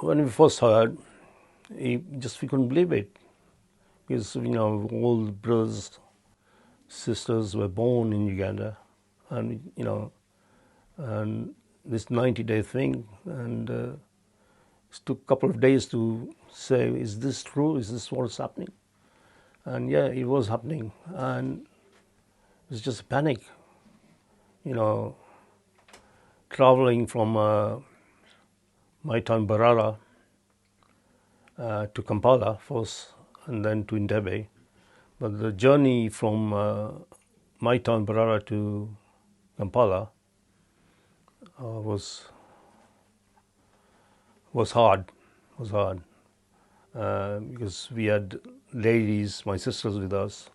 when we first heard, we couldn't believe it, because all the brothers, sisters were born in Uganda, and and this 90-day thing, and it took a couple of days to say, is this true? Is this what's happening? And yeah, it was happening, and it was just a panic, traveling from my town Barara to Kampala first, and then to Entebbe. But the journey from my town Barara to Kampala was hard. Because we had ladies, my sisters, with us,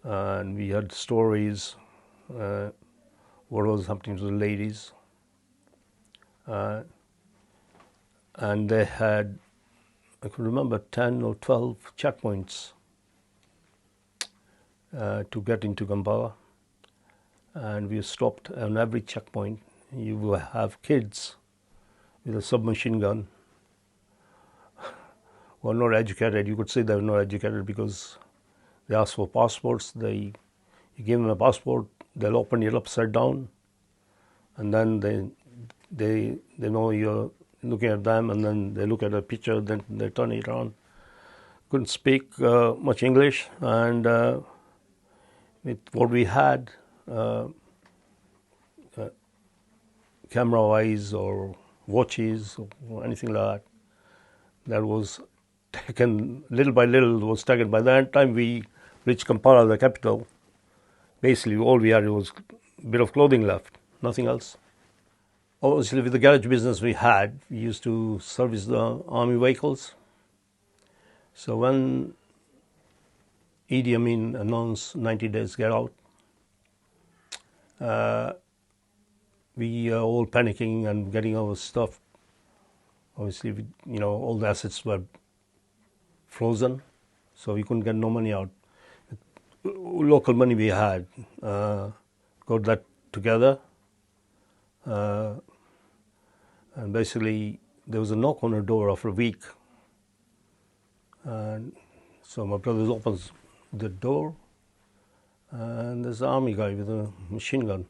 and we had stories what was happening to the ladies, and they had, I can remember, 10 or 12 checkpoints to get into Kampala, and we stopped on every checkpoint. You will have kids with a submachine gun who are not educated. You could say they were not educated because they ask for passports. You give them a passport, they'll open it upside down, and then they know you're looking at them, and then they look at a picture, then they turn it around. Couldn't speak much English, and with what we had, camera-wise or watches or anything like that was taken little by little. Was taken. By the time we reached Kampala, the capital, basically all we had was a bit of clothing left, nothing else. Obviously, with the garage business we used to service the army vehicles. So when Idi Amin announced 90 days get out, we are all panicking and getting our stuff. Obviously, all the assets were frozen, so we couldn't get no money out. Local money we had, got that together, and basically there was a knock on the door after a week, and so my brother opens the door, and there's an army guy with a machine gun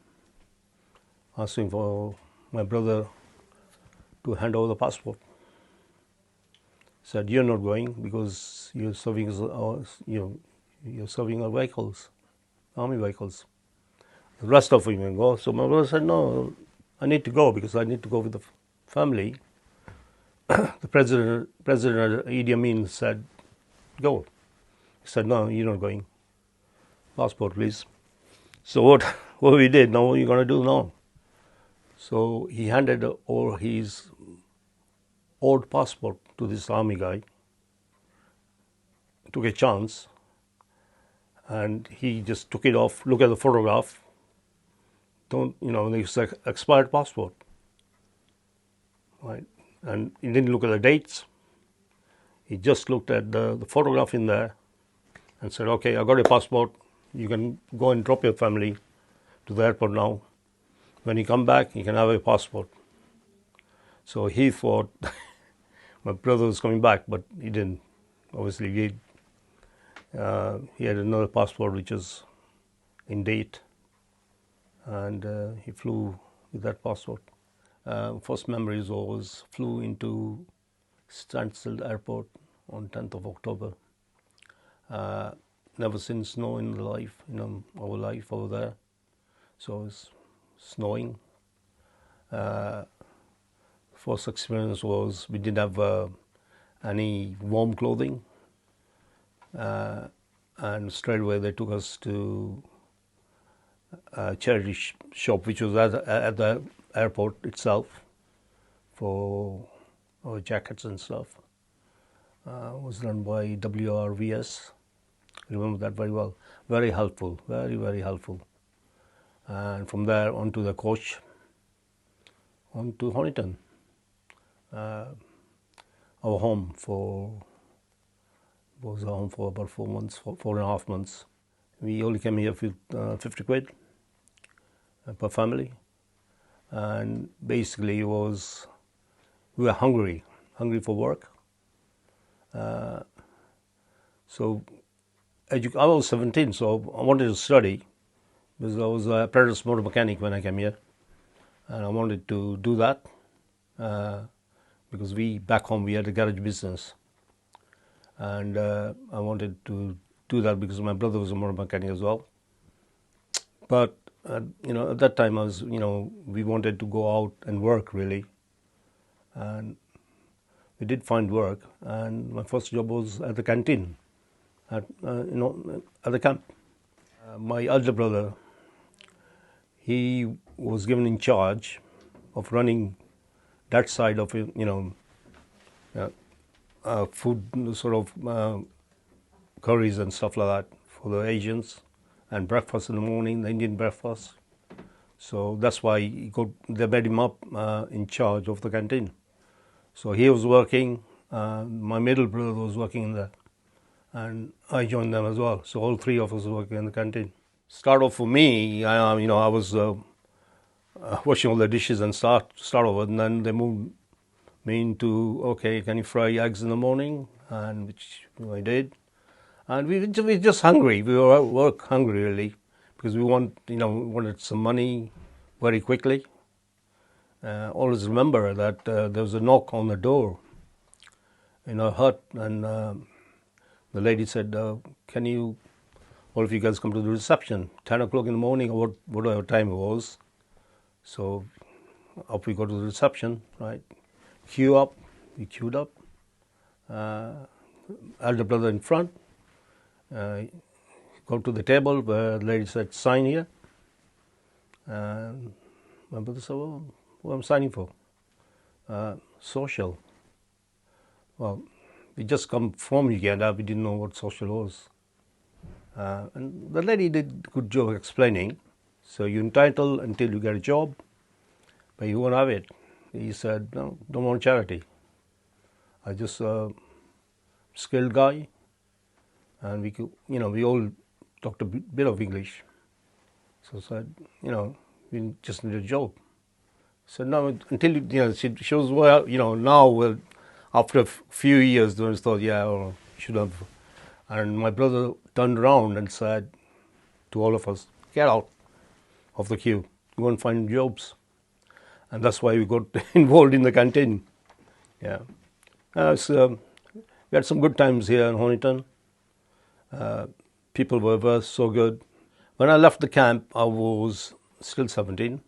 asking for my brother to hand over the passport. Said, you're not going because you're serving you're serving our vehicles, army vehicles. The rest of you can go. So my brother said, no, I need to go because I need to go with the family. The President Idi Amin said, go. He said, no, you're not going. Passport, please. So what we did, now what are you going to do now? So he handed over his old passport to this army guy, took a chance, and he just took it off, look at the photograph. It's an expired passport, right? And he didn't look at the dates. He just looked at the photograph in there and said, okay, I got a passport. You can go and drop your family to the airport now. When you come back, you can have a passport. So he thought my brother was coming back, but he didn't. Obviously, he had another passport which was in date, and he flew with that passport. First memories was flew into Stansted Airport on 10th of October. Never seen snow in our life over there. So it's snowing. First experience was we didn't have any warm clothing, and straight away they took us to a charity shop which was at the airport itself for our jackets and stuff. It was run by WRVS. I remember that very well. Very helpful, very, very helpful. And from there onto the coach, on to Honiton. Our home was home for about 4 months, 4.5 months. We only came here with 50 quid per family, and basically we were hungry, hungry for work. So I was 17, so I wanted to study because I was an apprentice motor mechanic when I came here, and I wanted to do that because back home we had a garage business, and I wanted to do that because my brother was a motor mechanic as well. But at that time we wanted to go out and work really, and we did find work, and my first job was at the canteen at the camp. My elder brother, he was given in charge of running that side of food, sort of curries and stuff like that for the Asians, and breakfast in the morning, the Indian breakfast. So that's why they made him up in charge of the canteen. So he was working, my middle brother was working in there, and I joined them as well. So all three of us were working in the canteen. Start off for me, I was washing all the dishes and start over, and then they moved me into, okay, can you fry eggs in the morning? And which I did. And we were just hungry. We were at work hungry really, because we wanted some money very quickly. Always remember that there was a knock on the door in our hut, and the lady said, can you, all of you guys, come to the reception, 10 o'clock in the morning, or whatever time it was. So up we go to the reception, right? We queued up. Elder brother in front. Go to the table where the lady said, sign here. And my brother said, well, what am I signing for? Social. Well, we just come from Uganda, we didn't know what social was. And the lady did a good job explaining. So you're entitled until you get a job, but you won't have it. He said, no, don't want charity. I just a skilled guy, and we all talked a bit of English. So I said, we just need a job. So no, until she was, well, now after a few years, they thought, yeah, should have. And my brother turned around and said to all of us, get out of the queue, go and find jobs. And that's why we got involved in the canteen. Yeah. We had some good times here in Honiton. People were so good. When I left the camp, I was still 17.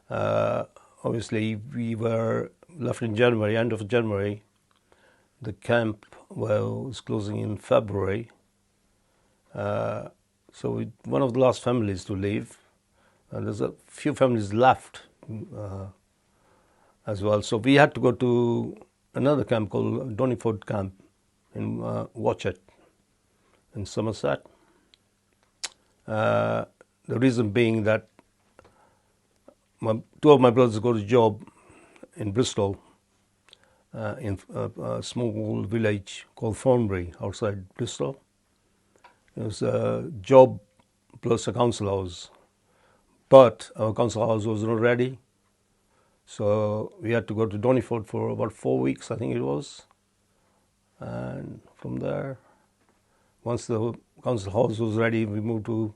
Obviously, we were left in January, end of January. The camp was closing in February. So we one of the last families to leave. And there's a few families left as well. So we had to go to another camp called Doniford Camp in Watchet in Somerset. The reason being that two of my brothers got a job in Bristol, in a small village called Thornbury outside Bristol. It was a job plus a council house, but our council house was not ready, so we had to go to Doniford for about 4 weeks, I think it was, and from there, once the council house was ready, we moved to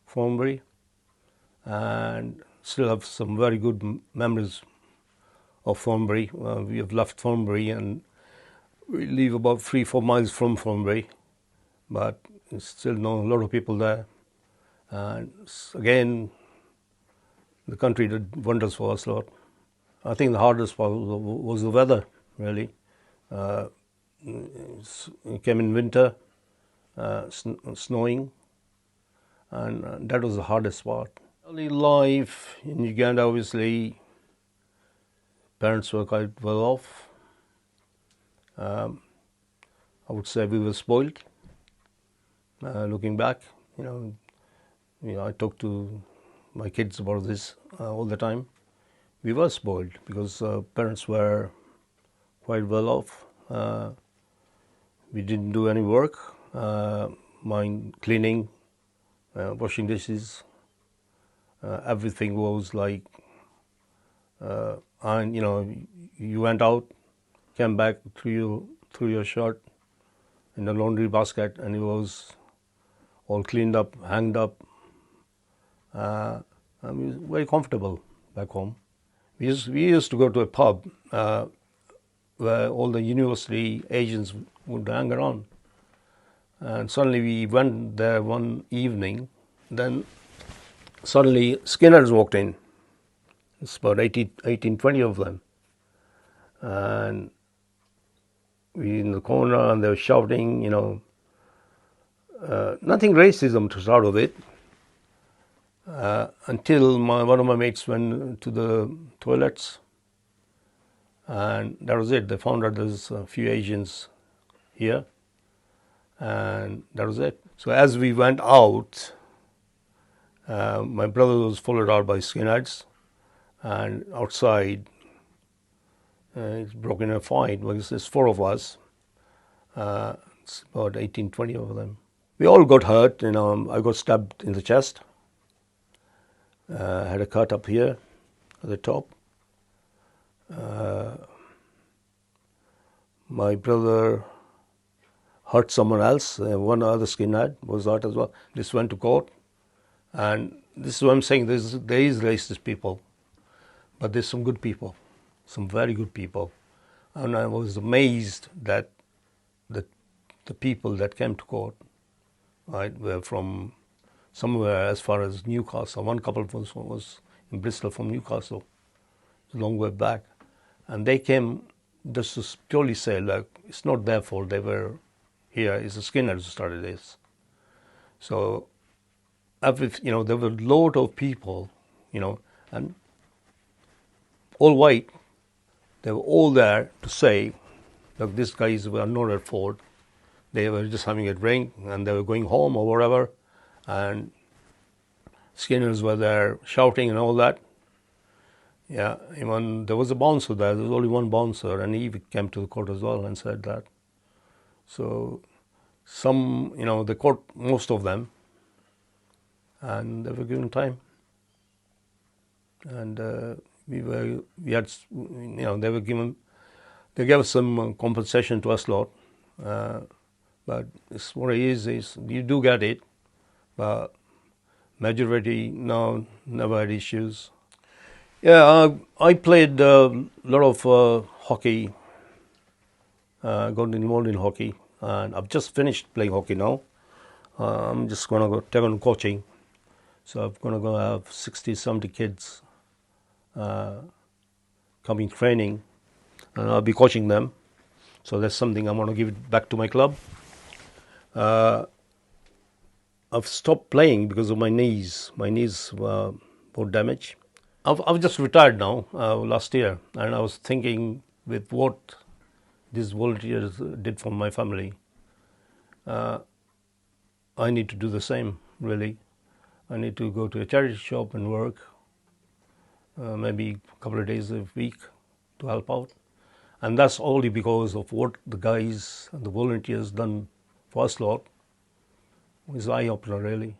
Thornbury, and still have some very good memories of Thornbury. We have left Thornbury and we live about 3-4 miles from Thornbury, but still know a lot of people there. And again, the country did wonders for us a lot. I think the hardest part was the weather, really. It came in winter, snowing, and that was the hardest part. Early life in Uganda, obviously, parents were quite well off. I would say we were spoiled. Looking back, I talk to my kids about this all the time. We were spoiled because parents were quite well off. We didn't do any work, mind cleaning, washing dishes. Everything was like, and you went out came back, threw your shirt in the laundry basket, and it was all cleaned up, hanged up. I mean, very comfortable back home. We used to go to a pub where all the university agents would hang around. And suddenly we went there one evening. Then suddenly Skinners walked in. It's about 18, 20 of them. And we in the corner, and they were shouting, nothing racism to start with, until one of my mates went to the toilets, and that was it. They found out there's a few Asians here, and that was it. So as we went out, my brother was followed out by skinheads, and outside it broke in a fight because there's four of us. It's about 18, 20 of them. We all got hurt. I got stabbed in the chest. Had a cut up here at the top. My brother hurt someone else. One other skinhead was hurt as well. This went to court. And this is what I'm saying. There is racist people. But there's some good people. Some very good people. And I was amazed that the people that came to court, right, were from somewhere as far as Newcastle. One couple was in Bristol from Newcastle, a long way back. And they came just to purely say, like, it's not their fault they were here. It's the Skinners who started this. So, there were a lot of people, and all white. They were all there to say, look, these guys were not at fault. They were just having a drink and they were going home or whatever. And Skinners were there shouting and all that. Yeah, even there was a bouncer there. There was only one bouncer, and he came to the court as well and said that. So they caught most of them, and they were given time. And they gave us some compensation to us lot. But it's what it is you do get it, but majority never had issues. Yeah, I played a lot of hockey, got involved in hockey, and I've just finished playing hockey now. I'm just going to go take on coaching. So I'm going to go have 60, 70 kids coming training, and I'll be coaching them. So that's something I'm going to give it back to my club. I've stopped playing because of my knees. My knees were damaged. I've just retired now, last year, and I was thinking with what these volunteers did for my family, I need to do the same, really. I need to go to a charity shop and work, maybe a couple of days a week to help out. And that's only because of what the guys and the volunteers done for us lot. It's eye-opener, really.